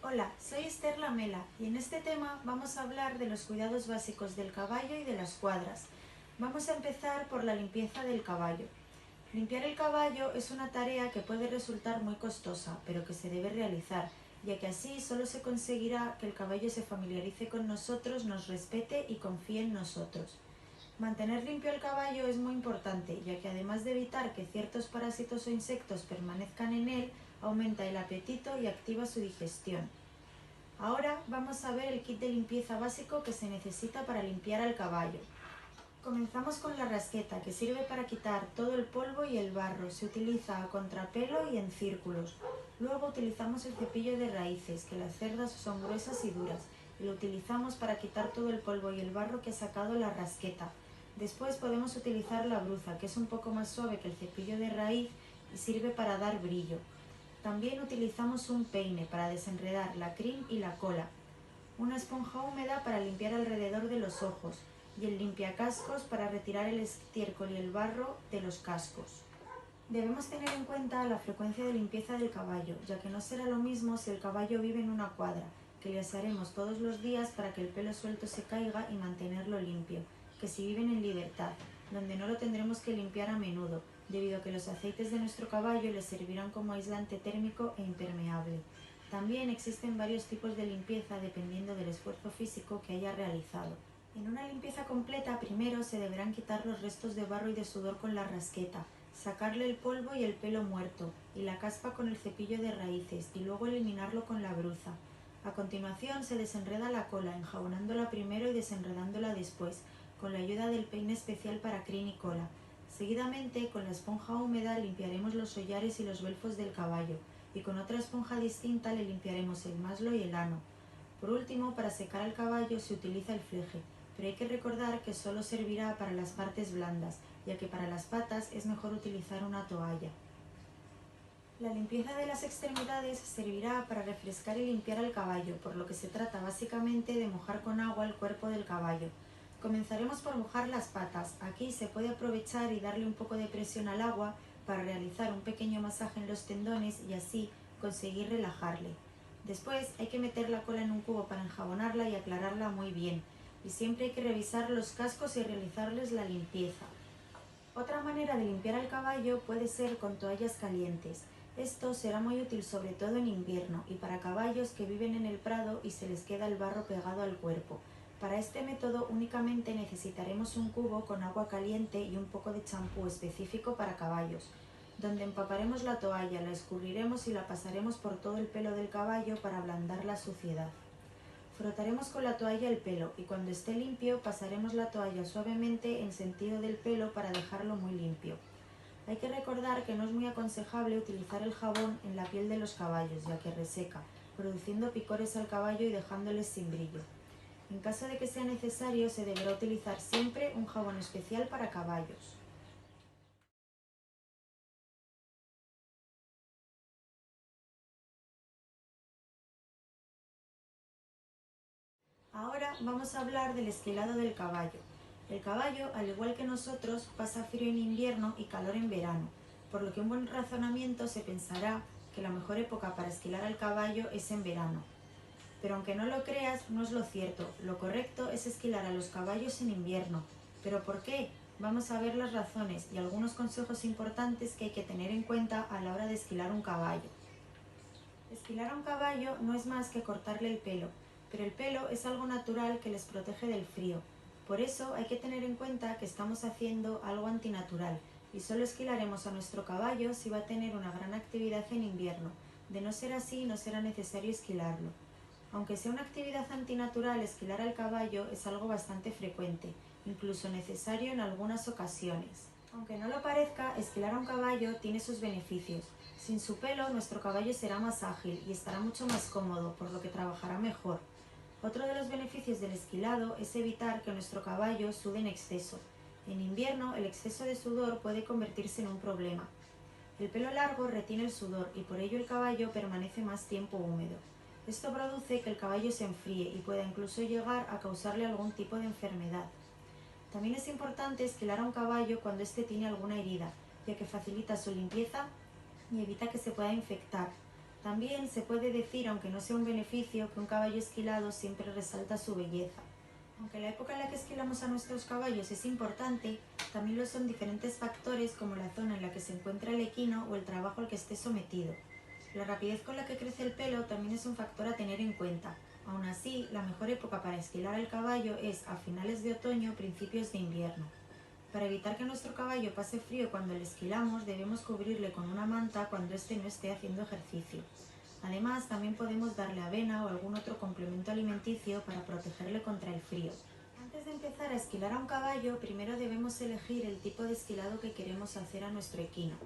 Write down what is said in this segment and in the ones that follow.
Hola, soy Esther Lamela y en este tema vamos a hablar de los cuidados básicos del caballo y de las cuadras. Vamos a empezar por la limpieza del caballo. Limpiar el caballo es una tarea que puede resultar muy costosa, pero que se debe realizar, ya que así solo se conseguirá que el caballo se familiarice con nosotros, nos respete y confíe en nosotros. Mantener limpio el caballo es muy importante, ya que además de evitar que ciertos parásitos o insectos permanezcan en él, aumenta el apetito y activa su digestión. Ahora vamos a ver el kit de limpieza básico que se necesita para limpiar al caballo. Comenzamos con la rasqueta, que sirve para quitar todo el polvo y el barro. Se utiliza a contrapelo y en círculos. Luego utilizamos el cepillo de raíces, que las cerdas son gruesas y duras, y lo utilizamos para quitar todo el polvo y el barro que ha sacado la rasqueta. Después podemos utilizar la bruza, que es un poco más suave que el cepillo de raíz y sirve para dar brillo. También utilizamos un peine para desenredar la crin y la cola, una esponja húmeda para limpiar alrededor de los ojos y el limpiacascos para retirar el estiércol y el barro de los cascos. Debemos tener en cuenta la frecuencia de limpieza del caballo, ya que no será lo mismo si el caballo vive en una cuadra, que le asearemos todos los días para que el pelo suelto se caiga y mantenerlo limpio, que si viven en libertad, donde no lo tendremos que limpiar a menudo, debido a que los aceites de nuestro caballo les servirán como aislante térmico e impermeable. También existen varios tipos de limpieza dependiendo del esfuerzo físico que haya realizado. En una limpieza completa, primero se deberán quitar los restos de barro y de sudor con la rasqueta, sacarle el polvo y el pelo muerto, y la caspa con el cepillo de raíces, y luego eliminarlo con la bruza. A continuación se desenreda la cola, enjabonándola primero y desenredándola después, con la ayuda del peine especial para crin y cola. Seguidamente, con la esponja húmeda limpiaremos los hollares y los belfos del caballo, y con otra esponja distinta le limpiaremos el maslo y el ano. Por último, para secar al caballo se utiliza el fleje, pero hay que recordar que solo servirá para las partes blandas, ya que para las patas es mejor utilizar una toalla. La limpieza de las extremidades servirá para refrescar y limpiar al caballo, por lo que se trata básicamente de mojar con agua el cuerpo del caballo. Comenzaremos por mojar las patas. Aquí se puede aprovechar y darle un poco de presión al agua para realizar un pequeño masaje en los tendones y así conseguir relajarle. Después hay que meter la cola en un cubo para enjabonarla y aclararla muy bien. Y siempre hay que revisar los cascos y realizarles la limpieza. Otra manera de limpiar al caballo puede ser con toallas calientes. Esto será muy útil sobre todo en invierno y para caballos que viven en el prado y se les queda el barro pegado al cuerpo. Para este método únicamente necesitaremos un cubo con agua caliente y un poco de champú específico para caballos, donde empaparemos la toalla, la escurriremos y la pasaremos por todo el pelo del caballo para ablandar la suciedad. Frotaremos con la toalla el pelo y cuando esté limpio pasaremos la toalla suavemente en sentido del pelo para dejarlo muy limpio. Hay que recordar que no es muy aconsejable utilizar el jabón en la piel de los caballos, ya que reseca, produciendo picores al caballo y dejándoles sin brillo. En caso de que sea necesario, se deberá utilizar siempre un jabón especial para caballos. Ahora vamos a hablar del esquilado del caballo. El caballo, al igual que nosotros, pasa frío en invierno y calor en verano, por lo que un buen razonamiento se pensará que la mejor época para esquilar al caballo es en verano. Pero aunque no lo creas, no es lo cierto. Lo correcto es esquilar a los caballos en invierno. ¿Pero por qué? Vamos a ver las razones y algunos consejos importantes que hay que tener en cuenta a la hora de esquilar un caballo. Esquilar a un caballo no es más que cortarle el pelo, pero el pelo es algo natural que les protege del frío. Por eso hay que tener en cuenta que estamos haciendo algo antinatural y solo esquilaremos a nuestro caballo si va a tener una gran actividad en invierno. De no ser así, no será necesario esquilarlo. Aunque sea una actividad antinatural, esquilar al caballo es algo bastante frecuente, incluso necesario en algunas ocasiones. Aunque no lo parezca, esquilar a un caballo tiene sus beneficios. Sin su pelo, nuestro caballo será más ágil y estará mucho más cómodo, por lo que trabajará mejor. Otro de los beneficios del esquilado es evitar que nuestro caballo sude en exceso. En invierno, el exceso de sudor puede convertirse en un problema. El pelo largo retiene el sudor y por ello el caballo permanece más tiempo húmedo. Esto produce que el caballo se enfríe y pueda incluso llegar a causarle algún tipo de enfermedad. También es importante esquilar a un caballo cuando éste tiene alguna herida, ya que facilita su limpieza y evita que se pueda infectar. También se puede decir, aunque no sea un beneficio, que un caballo esquilado siempre resalta su belleza. Aunque la época en la que esquilamos a nuestros caballos es importante, también lo son diferentes factores como la zona en la que se encuentra el equino o el trabajo al que esté sometido. La rapidez con la que crece el pelo también es un factor a tener en cuenta. Aún así, la mejor época para esquilar al caballo es a finales de otoño o principios de invierno. Para evitar que nuestro caballo pase frío cuando le esquilamos, debemos cubrirle con una manta cuando éste no esté haciendo ejercicio. Además, también podemos darle avena o algún otro complemento alimenticio para protegerle contra el frío. Antes de empezar a esquilar a un caballo, primero debemos elegir el tipo de esquilado que queremos hacer a nuestro equino.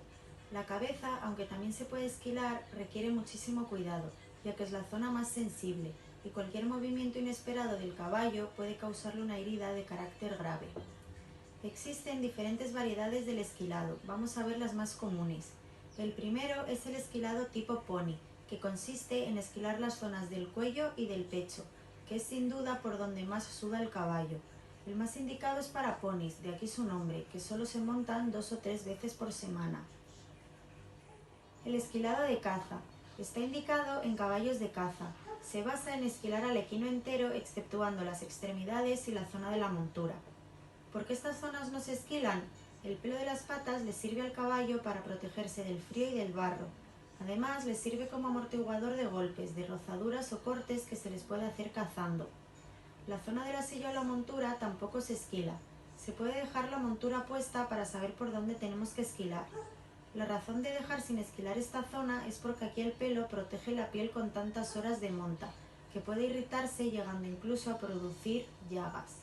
La cabeza, aunque también se puede esquilar, requiere muchísimo cuidado, ya que es la zona más sensible, y cualquier movimiento inesperado del caballo puede causarle una herida de carácter grave. Existen diferentes variedades del esquilado, vamos a ver las más comunes. El primero es el esquilado tipo pony, que consiste en esquilar las zonas del cuello y del pecho, que es sin duda por donde más suda el caballo. El más indicado es para ponis, de aquí su nombre, que solo se montan 2 o 3 veces por semana. El esquilado de caza está indicado en caballos de caza. Se basa en esquilar al equino entero exceptuando las extremidades y la zona de la montura. ¿Por qué estas zonas no se esquilan? El pelo de las patas le sirve al caballo para protegerse del frío y del barro. Además, le sirve como amortiguador de golpes, de rozaduras o cortes que se les puede hacer cazando. La zona de la silla o la montura tampoco se esquila. Se puede dejar la montura puesta para saber por dónde tenemos que esquilar. La razón de dejar sin esquilar esta zona es porque aquí el pelo protege la piel con tantas horas de monta, que puede irritarse llegando incluso a producir llagas.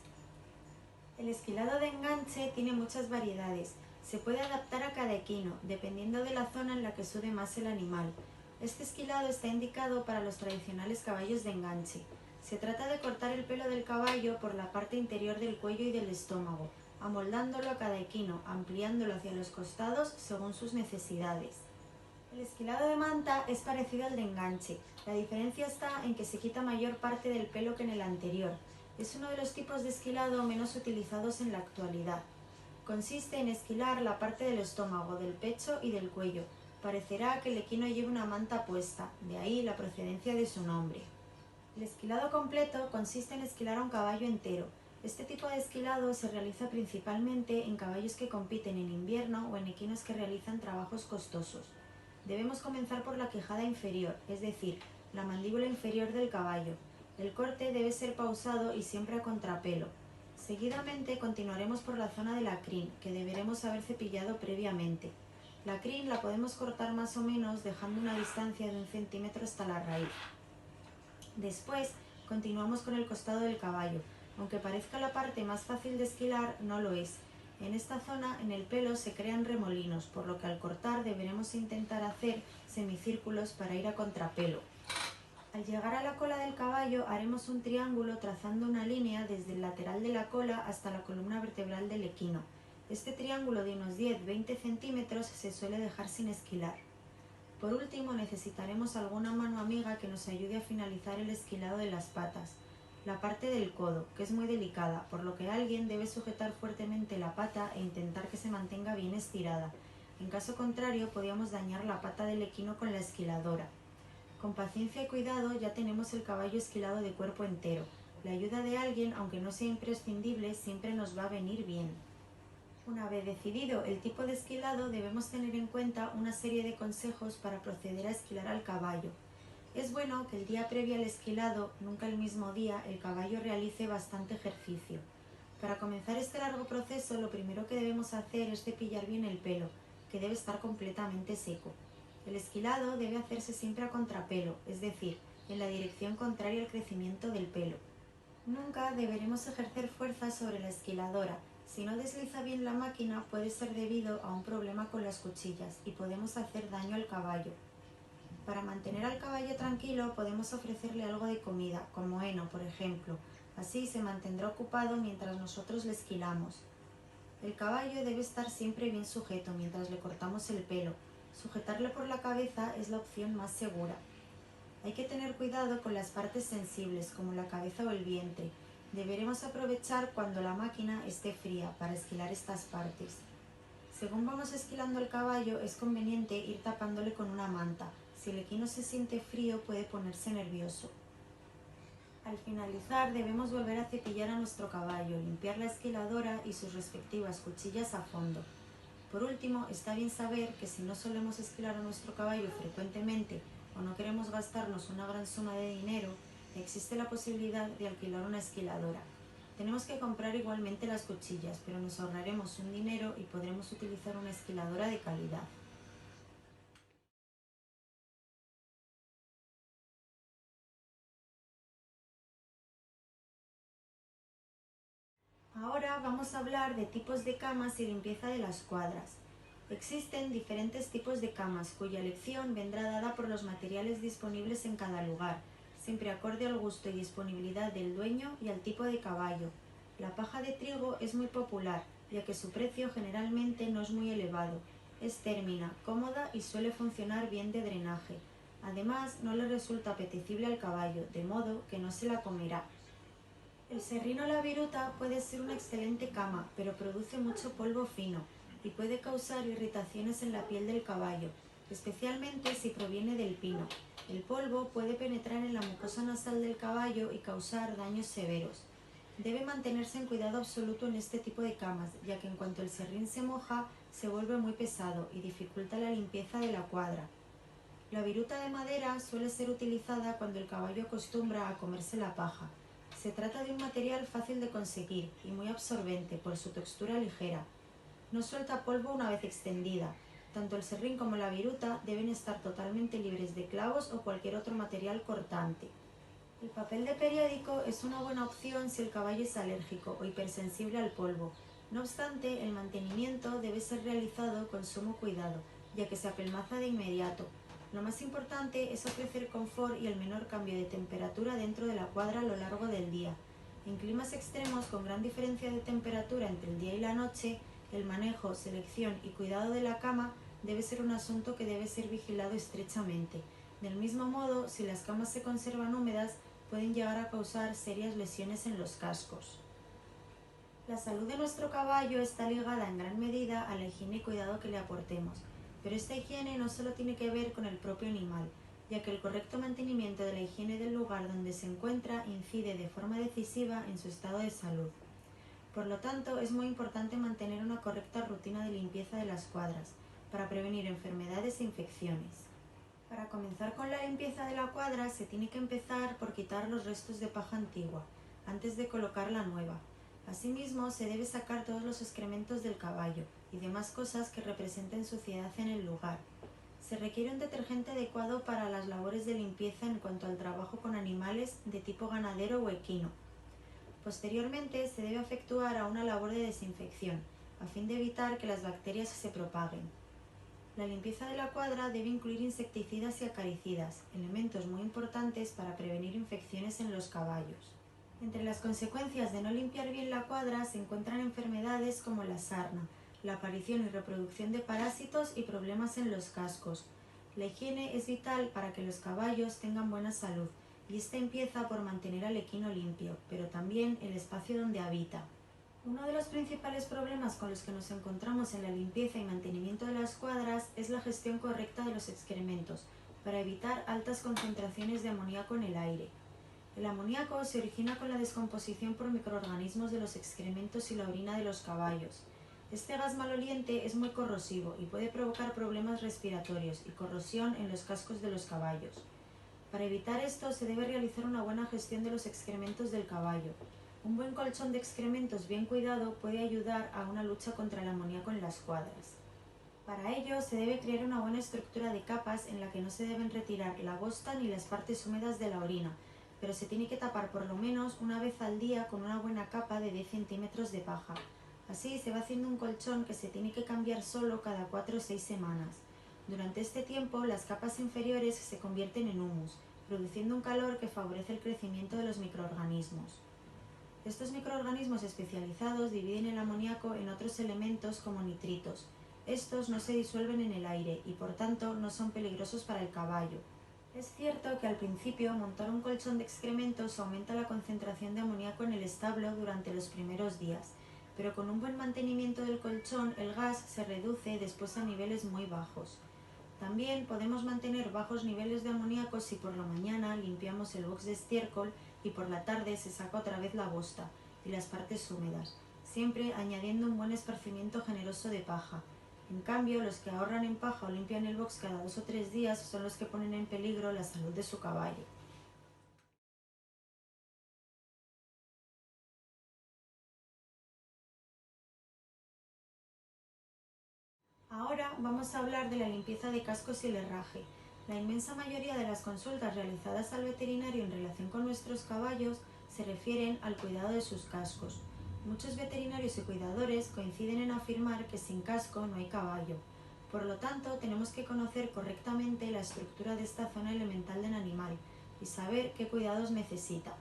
El esquilado de enganche tiene muchas variedades. Se puede adaptar a cada equino, dependiendo de la zona en la que sude más el animal. Este esquilado está indicado para los tradicionales caballos de enganche. Se trata de cortar el pelo del caballo por la parte interior del cuello y del estómago, amoldándolo a cada equino, ampliándolo hacia los costados según sus necesidades. El esquilado de manta es parecido al de enganche. La diferencia está en que se quita mayor parte del pelo que en el anterior. Es uno de los tipos de esquilado menos utilizados en la actualidad. Consiste en esquilar la parte del estómago, del pecho y del cuello. Parecerá que el equino lleva una manta puesta, de ahí la procedencia de su nombre. El esquilado completo consiste en esquilar a un caballo entero. Este tipo de esquilado se realiza principalmente en caballos que compiten en invierno o en equinos que realizan trabajos costosos. Debemos comenzar por la quijada inferior, es decir, la mandíbula inferior del caballo. El corte debe ser pausado y siempre a contrapelo. Seguidamente continuaremos por la zona de la crin, que deberemos haber cepillado previamente. La crin la podemos cortar más o menos dejando una distancia de 1 centímetro hasta la raíz. Después continuamos con el costado del caballo. Aunque parezca la parte más fácil de esquilar, no lo es. En esta zona, en el pelo, se crean remolinos, por lo que al cortar deberemos intentar hacer semicírculos para ir a contrapelo. Al llegar a la cola del caballo haremos un triángulo trazando una línea desde el lateral de la cola hasta la columna vertebral del equino. Este triángulo de unos 10-20 centímetros se suele dejar sin esquilar. Por último, necesitaremos alguna mano amiga que nos ayude a finalizar el esquilado de las patas. La parte del codo, que es muy delicada, por lo que alguien debe sujetar fuertemente la pata e intentar que se mantenga bien estirada. En caso contrario, podríamos dañar la pata del equino con la esquiladora. Con paciencia y cuidado ya tenemos el caballo esquilado de cuerpo entero. La ayuda de alguien, aunque no sea imprescindible, siempre nos va a venir bien. Una vez decidido el tipo de esquilado, debemos tener en cuenta una serie de consejos para proceder a esquilar al caballo. Es bueno que el día previo al esquilado, nunca el mismo día, el caballo realice bastante ejercicio. Para comenzar este largo proceso, lo primero que debemos hacer es cepillar bien el pelo, que debe estar completamente seco. El esquilado debe hacerse siempre a contrapelo, es decir, en la dirección contraria al crecimiento del pelo. Nunca deberemos ejercer fuerza sobre la esquiladora. Si no desliza bien la máquina, puede ser debido a un problema con las cuchillas y podemos hacer daño al caballo. Para mantener al caballo tranquilo, podemos ofrecerle algo de comida, como heno, por ejemplo. Así se mantendrá ocupado mientras nosotros le esquilamos. El caballo debe estar siempre bien sujeto mientras le cortamos el pelo. Sujetarle por la cabeza es la opción más segura. Hay que tener cuidado con las partes sensibles, como la cabeza o el vientre. Deberemos aprovechar cuando la máquina esté fría para esquilar estas partes. Según vamos esquilando el caballo, es conveniente ir tapándole con una manta. Si el equino se siente frío, puede ponerse nervioso. Al finalizar, debemos volver a cepillar a nuestro caballo, limpiar la esquiladora y sus respectivas cuchillas a fondo. Por último, está bien saber que si no solemos esquilar a nuestro caballo frecuentemente o no queremos gastarnos una gran suma de dinero, existe la posibilidad de alquilar una esquiladora. Tenemos que comprar igualmente las cuchillas, pero nos ahorraremos un dinero y podremos utilizar una esquiladora de calidad. Ahora vamos a hablar de tipos de camas y limpieza de las cuadras. Existen diferentes tipos de camas cuya elección vendrá dada por los materiales disponibles en cada lugar, siempre acorde al gusto y disponibilidad del dueño y al tipo de caballo. La paja de trigo es muy popular, ya que su precio generalmente no es muy elevado. Es términa, cómoda y suele funcionar bien de drenaje. Además, no le resulta apetecible al caballo, de modo que no se la comerá. El serrín o la viruta puede ser una excelente cama, pero produce mucho polvo fino y puede causar irritaciones en la piel del caballo, especialmente si proviene del pino. El polvo puede penetrar en la mucosa nasal del caballo y causar daños severos. Debe mantenerse en cuidado absoluto en este tipo de camas, ya que en cuanto el serrín se moja, se vuelve muy pesado y dificulta la limpieza de la cuadra. La viruta de madera suele ser utilizada cuando el caballo acostumbra a comerse la paja. Se trata de un material fácil de conseguir y muy absorbente por su textura ligera. No suelta polvo una vez extendida. Tanto el serrín como la viruta deben estar totalmente libres de clavos o cualquier otro material cortante. El papel de periódico es una buena opción si el caballo es alérgico o hipersensible al polvo. No obstante, el mantenimiento debe ser realizado con sumo cuidado, ya que se apelmaza de inmediato. Lo más importante es ofrecer confort y el menor cambio de temperatura dentro de la cuadra a lo largo del día. En climas extremos con gran diferencia de temperatura entre el día y la noche, el manejo, selección y cuidado de la cama debe ser un asunto que debe ser vigilado estrechamente. Del mismo modo, si las camas se conservan húmedas, pueden llegar a causar serias lesiones en los cascos. La salud de nuestro caballo está ligada en gran medida a la higiene y cuidado que le aportemos, pero esta higiene no solo tiene que ver con el propio animal, ya que el correcto mantenimiento de la higiene del lugar donde se encuentra incide de forma decisiva en su estado de salud. Por lo tanto, es muy importante mantener una correcta rutina de limpieza de las cuadras, para prevenir enfermedades e infecciones. Para comenzar con la limpieza de la cuadra se tiene que empezar por quitar los restos de paja antigua, antes de colocar la nueva. Asimismo, se debe sacar todos los excrementos del caballo y demás cosas que representen suciedad en el lugar. Se requiere un detergente adecuado para las labores de limpieza en cuanto al trabajo con animales de tipo ganadero o equino. Posteriormente, se debe efectuar a una labor de desinfección, a fin de evitar que las bacterias se propaguen. La limpieza de la cuadra debe incluir insecticidas y acaricidas, elementos muy importantes para prevenir infecciones en los caballos. Entre las consecuencias de no limpiar bien la cuadra se encuentran enfermedades como la sarna, la aparición y reproducción de parásitos y problemas en los cascos. La higiene es vital para que los caballos tengan buena salud, y esta empieza por mantener al equino limpio, pero también el espacio donde habita. Uno de los principales problemas con los que nos encontramos en la limpieza y mantenimiento de las cuadras es la gestión correcta de los excrementos, para evitar altas concentraciones de amoníaco en el aire. El amoníaco se origina con la descomposición por microorganismos de los excrementos y la orina de los caballos. Este gas maloliente es muy corrosivo y puede provocar problemas respiratorios y corrosión en los cascos de los caballos. Para evitar esto se debe realizar una buena gestión de los excrementos del caballo. Un buen colchón de excrementos bien cuidado puede ayudar a una lucha contra el amoníaco en las cuadras. Para ello se debe crear una buena estructura de capas en la que no se deben retirar la bosta ni las partes húmedas de la orina, pero se tiene que tapar por lo menos una vez al día con una buena capa de 10 centímetros de paja. Así se va haciendo un colchón que se tiene que cambiar solo cada 4 o 6 semanas. Durante este tiempo las capas inferiores se convierten en humus, produciendo un calor que favorece el crecimiento de los microorganismos. Estos microorganismos especializados dividen el amoníaco en otros elementos como nitritos. Estos no se disuelven en el aire y por tanto no son peligrosos para el caballo. Es cierto que al principio montar un colchón de excrementos aumenta la concentración de amoníaco en el establo durante los primeros días, pero con un buen mantenimiento del colchón el gas se reduce después a niveles muy bajos. También podemos mantener bajos niveles de amoníaco si por la mañana limpiamos el box de estiércol y por la tarde se saca otra vez la bosta y las partes húmedas, siempre añadiendo un buen esparcimiento generoso de paja. En cambio, los que ahorran en paja o limpian el box cada 2 o 3 días son los que ponen en peligro la salud de su caballo. Ahora vamos a hablar de la limpieza de cascos y el herraje. La inmensa mayoría de las consultas realizadas al veterinario en relación con nuestros caballos se refieren al cuidado de sus cascos. Muchos veterinarios y cuidadores coinciden en afirmar que sin casco no hay caballo. Por lo tanto, tenemos que conocer correctamente la estructura de esta zona elemental del animal y saber qué cuidados necesita.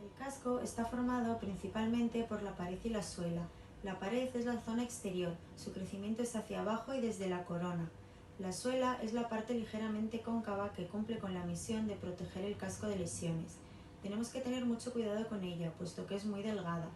El casco está formado principalmente por la pared y la suela. La pared es la zona exterior, su crecimiento es hacia abajo y desde la corona. La suela es la parte ligeramente cóncava que cumple con la misión de proteger el casco de lesiones. Tenemos que tener mucho cuidado con ella, puesto que es muy delgada.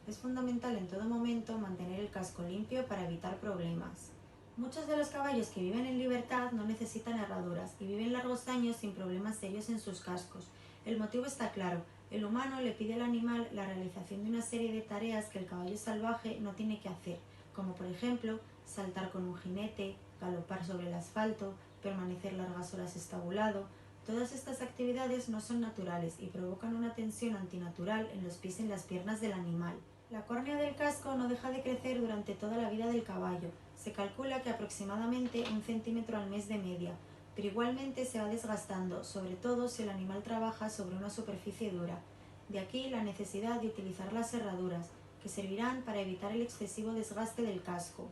Es fundamental en todo momento mantener el casco limpio para evitar problemas. Muchos de los caballos que viven en libertad no necesitan herraduras y viven largos años sin problemas serios en sus cascos. El motivo está claro. El humano le pide al animal la realización de una serie de tareas que el caballo salvaje no tiene que hacer, como por ejemplo saltar con un jinete, galopar sobre el asfalto, permanecer largas horas estabulado. Todas estas actividades no son naturales y provocan una tensión antinatural en los pies y en las piernas del animal. La córnea del casco no deja de crecer durante toda la vida del caballo. Se calcula que aproximadamente 1 centímetro al mes de media, pero igualmente se va desgastando, sobre todo si el animal trabaja sobre una superficie dura. De aquí la necesidad de utilizar las herraduras, que servirán para evitar el excesivo desgaste del casco.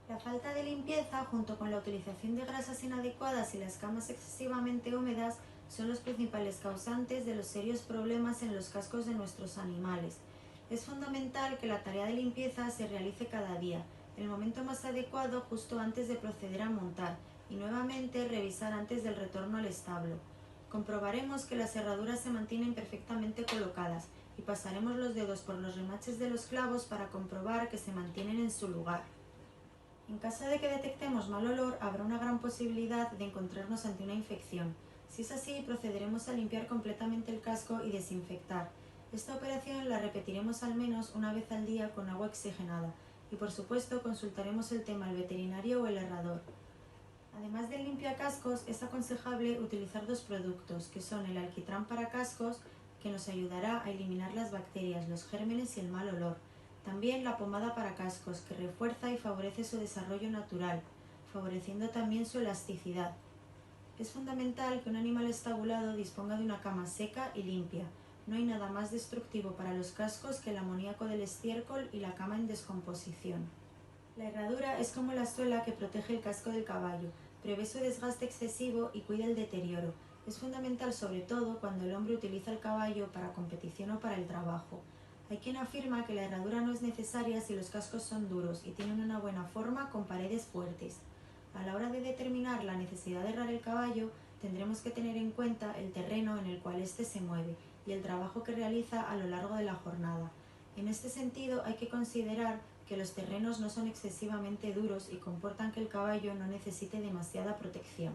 La falta de limpieza, junto con la utilización de grasas inadecuadas y las camas excesivamente húmedas, son los principales causantes de los serios problemas en los cascos de nuestros animales. Es fundamental que la tarea de limpieza se realice cada día, el momento más adecuado justo antes de proceder a montar, y nuevamente revisar antes del retorno al establo. Comprobaremos que las herraduras se mantienen perfectamente colocadas y pasaremos los dedos por los remaches de los clavos para comprobar que se mantienen en su lugar. En caso de que detectemos mal olor, habrá una gran posibilidad de encontrarnos ante una infección. Si es así, procederemos a limpiar completamente el casco y desinfectar. Esta operación la repetiremos al menos una vez al día con agua oxigenada y por supuesto consultaremos el tema al veterinario o el herrador. Además del limpiacascos, es aconsejable utilizar 2 productos, que son el alquitrán para cascos, que nos ayudará a eliminar las bacterias, los gérmenes y el mal olor. También la pomada para cascos, que refuerza y favorece su desarrollo natural, favoreciendo también su elasticidad. Es fundamental que un animal estabulado disponga de una cama seca y limpia. No hay nada más destructivo para los cascos que el amoníaco del estiércol y la cama en descomposición. La herradura es como la suela que protege el casco del caballo, prevé su desgaste excesivo y cuida el deterioro. Es fundamental sobre todo cuando el hombre utiliza el caballo para competición o para el trabajo. Hay quien afirma que la herradura no es necesaria si los cascos son duros y tienen una buena forma con paredes fuertes. A la hora de determinar la necesidad de herrar el caballo, tendremos que tener en cuenta el terreno en el cual éste se mueve y el trabajo que realiza a lo largo de la jornada. En este sentido, hay que considerar que los terrenos no son excesivamente duros y comportan que el caballo no necesite demasiada protección.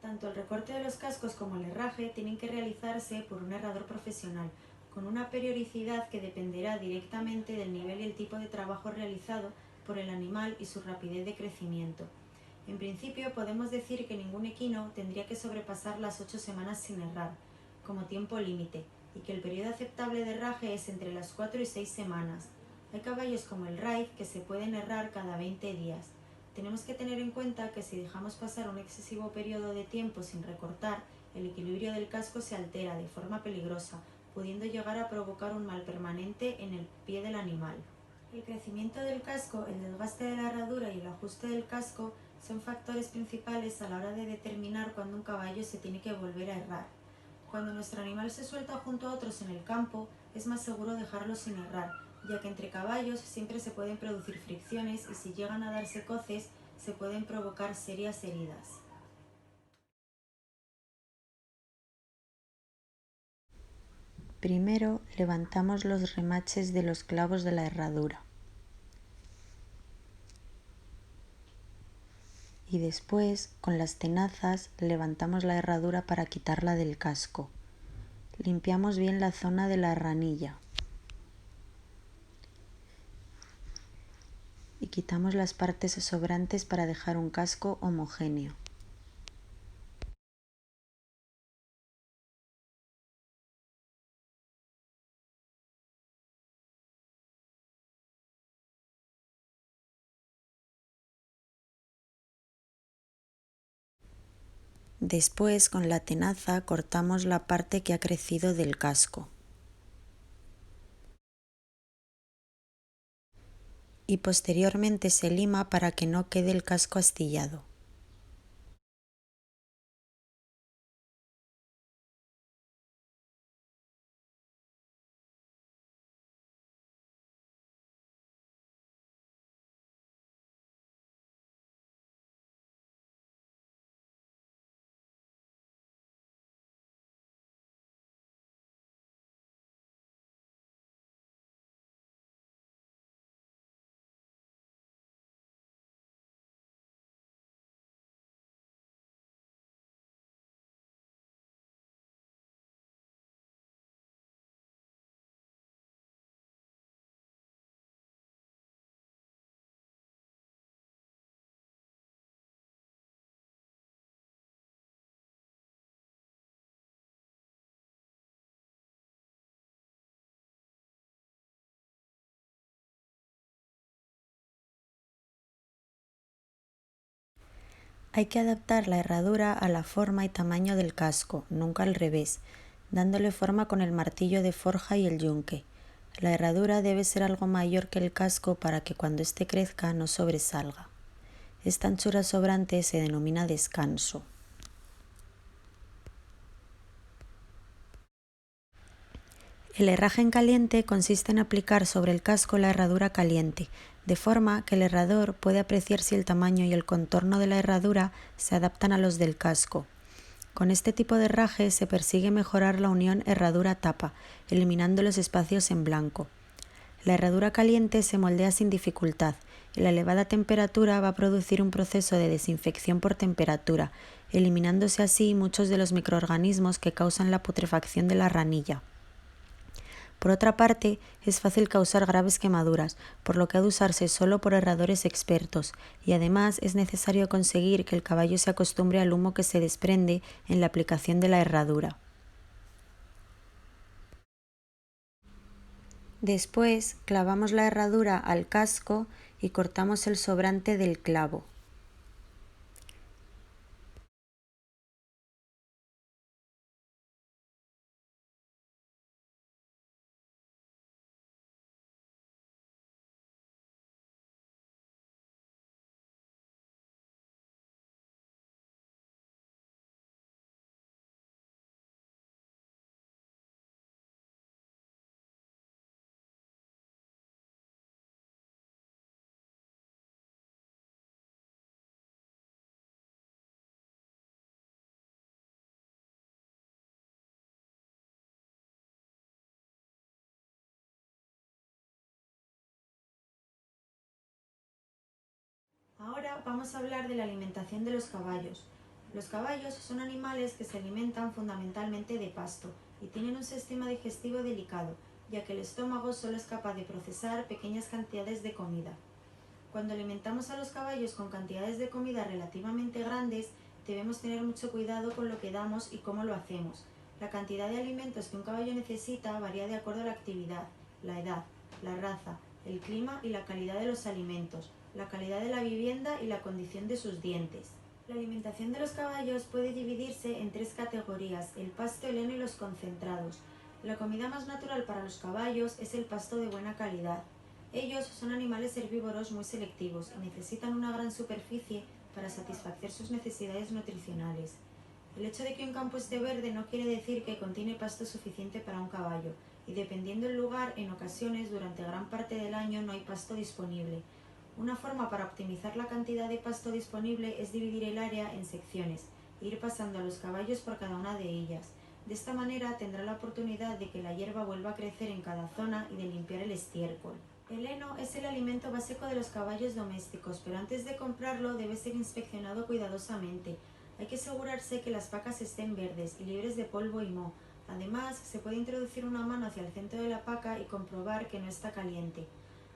Tanto el recorte de los cascos como el herraje tienen que realizarse por un herrador profesional, con una periodicidad que dependerá directamente del nivel y el tipo de trabajo realizado por el animal y su rapidez de crecimiento. En principio podemos decir que ningún equino tendría que sobrepasar las 8 semanas sin herrar, como tiempo límite, y que el periodo aceptable de herraje es entre las 4 y 6 semanas. Hay caballos como el Raid que se pueden herrar cada 20 días. Tenemos que tener en cuenta que si dejamos pasar un excesivo periodo de tiempo sin recortar, el equilibrio del casco se altera de forma peligrosa, pudiendo llegar a provocar un mal permanente en el pie del animal. El crecimiento del casco, el desgaste de la herradura y el ajuste del casco son factores principales a la hora de determinar cuándo un caballo se tiene que volver a herrar. Cuando nuestro animal se suelta junto a otros en el campo, es más seguro dejarlo sin herrar, ya que entre caballos siempre se pueden producir fricciones y si llegan a darse coces, se pueden provocar serias heridas. Primero levantamos los remaches de los clavos de la herradura y después, con las tenazas, levantamos la herradura para quitarla del casco. Limpiamos bien la zona de la ranilla y quitamos las partes sobrantes para dejar un casco homogéneo. Después, con la tenaza, cortamos la parte que ha crecido del casco. Y posteriormente se lima para que no quede el casco astillado. Hay que adaptar la herradura a la forma y tamaño del casco, nunca al revés, dándole forma con el martillo de forja y el yunque. La herradura debe ser algo mayor que el casco para que cuando éste crezca no sobresalga. Esta anchura sobrante se denomina descanso. El herraje en caliente consiste en aplicar sobre el casco la herradura caliente, de forma que el herrador puede apreciar si el tamaño y el contorno de la herradura se adaptan a los del casco. Con este tipo de herraje se persigue mejorar la unión herradura-tapa, eliminando los espacios en blanco. La herradura caliente se moldea sin dificultad y la elevada temperatura va a producir un proceso de desinfección por temperatura, eliminándose así muchos de los microorganismos que causan la putrefacción de la ranilla. Por otra parte, es fácil causar graves quemaduras, por lo que ha de usarse solo por herradores expertos, y además es necesario conseguir que el caballo se acostumbre al humo que se desprende en la aplicación de la herradura. Después, clavamos la herradura al casco y cortamos el sobrante del clavo. Ahora vamos a hablar de la alimentación de los caballos. Los caballos son animales que se alimentan fundamentalmente de pasto y tienen un sistema digestivo delicado, ya que el estómago solo es capaz de procesar pequeñas cantidades de comida. Cuando alimentamos a los caballos con cantidades de comida relativamente grandes, debemos tener mucho cuidado con lo que damos y cómo lo hacemos. La cantidad de alimentos que un caballo necesita varía de acuerdo a la actividad, la edad, la raza, el clima y la calidad de los alimentos, la calidad de la vivienda y la condición de sus dientes. La alimentación de los caballos puede dividirse en tres categorías: el pasto, el heno y los concentrados. La comida más natural para los caballos es el pasto de buena calidad. Ellos son animales herbívoros muy selectivos y necesitan una gran superficie para satisfacer sus necesidades nutricionales. El hecho de que un campo esté verde no quiere decir que contiene pasto suficiente para un caballo, y dependiendo del lugar, en ocasiones durante gran parte del año no hay pasto disponible. Una forma para optimizar la cantidad de pasto disponible es dividir el área en secciones e ir pasando a los caballos por cada una de ellas. De esta manera tendrá la oportunidad de que la hierba vuelva a crecer en cada zona y de limpiar el estiércol. El heno es el alimento básico de los caballos domésticos, pero antes de comprarlo debe ser inspeccionado cuidadosamente. Hay que asegurarse que las pacas estén verdes y libres de polvo y moho. Además, se puede introducir una mano hacia el centro de la paca y comprobar que no está caliente.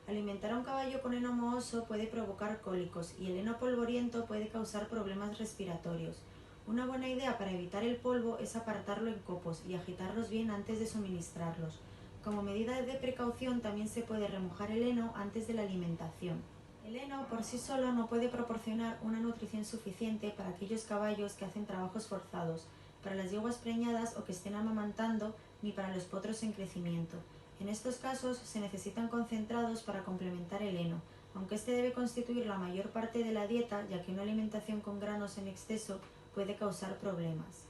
Alimentar a un caballo con heno mohoso puede provocar cólicos y el heno polvoriento puede causar problemas respiratorios. Una buena idea para evitar el polvo es apartarlo en copos y agitarlos bien antes de suministrarlos. Como medida de precaución también se puede remojar el heno antes de la alimentación. El heno por sí solo no puede proporcionar una nutrición suficiente para aquellos caballos que hacen trabajos forzados, para las yeguas preñadas o que estén amamantando, ni para los potros en crecimiento. En estos casos se necesitan concentrados para complementar el heno, aunque este debe constituir la mayor parte de la dieta, ya que una alimentación con granos en exceso puede causar problemas.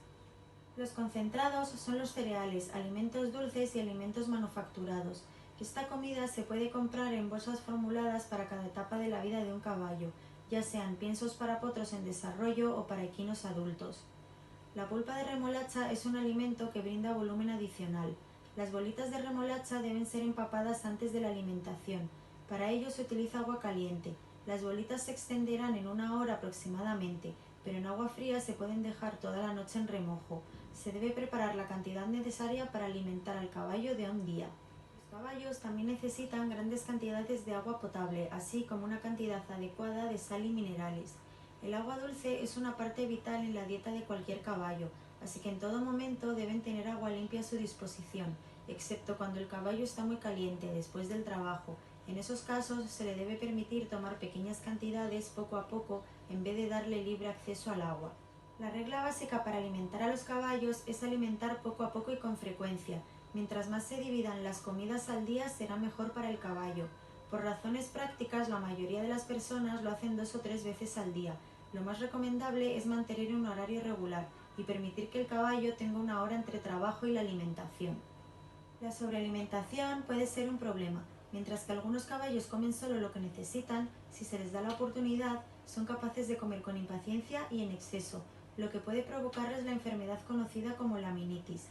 Los concentrados son los cereales, alimentos dulces y alimentos manufacturados. Esta comida se puede comprar en bolsas formuladas para cada etapa de la vida de un caballo, ya sean piensos para potros en desarrollo o para equinos adultos. La pulpa de remolacha es un alimento que brinda volumen adicional. Las bolitas de remolacha deben ser empapadas antes de la alimentación. Para ello se utiliza agua caliente. Las bolitas se extenderán en 1 hora aproximadamente, pero en agua fría se pueden dejar toda la noche en remojo. Se debe preparar la cantidad necesaria para alimentar al caballo de un día. Los caballos también necesitan grandes cantidades de agua potable, así como una cantidad adecuada de sal y minerales. El agua dulce es una parte vital en la dieta de cualquier caballo, así que en todo momento deben tener agua limpia a su disposición, excepto cuando el caballo está muy caliente después del trabajo. En esos casos se le debe permitir tomar pequeñas cantidades poco a poco en vez de darle libre acceso al agua. La regla básica para alimentar a los caballos es alimentar poco a poco y con frecuencia. Mientras más se dividan las comidas al día será mejor para el caballo. Por razones prácticas, la mayoría de las personas lo hacen 2 o 3 veces al día. Lo más recomendable es mantener un horario regular y permitir que el caballo tenga 1 hora entre trabajo y la alimentación. La sobrealimentación puede ser un problema. Mientras que algunos caballos comen solo lo que necesitan, si se les da la oportunidad, son capaces de comer con impaciencia y en exceso, lo que puede provocarles la enfermedad conocida como laminitis.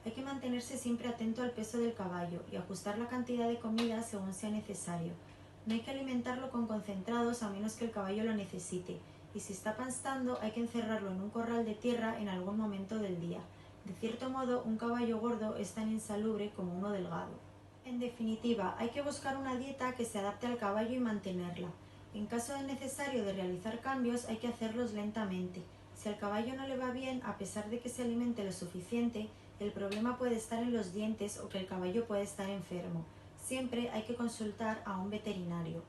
Hay que mantenerse siempre atento al peso del caballo y ajustar la cantidad de comida según sea necesario. No hay que alimentarlo con concentrados a menos que el caballo lo necesite, y si está pastando hay que encerrarlo en un corral de tierra en algún momento del día. De cierto modo, un caballo gordo es tan insalubre como uno delgado. En definitiva, hay que buscar una dieta que se adapte al caballo y mantenerla. En caso de necesario de realizar cambios, hay que hacerlos lentamente. Si al caballo no le va bien, a pesar de que se alimente lo suficiente, el problema puede estar en los dientes o que el caballo puede estar enfermo. Siempre hay que consultar a un veterinario.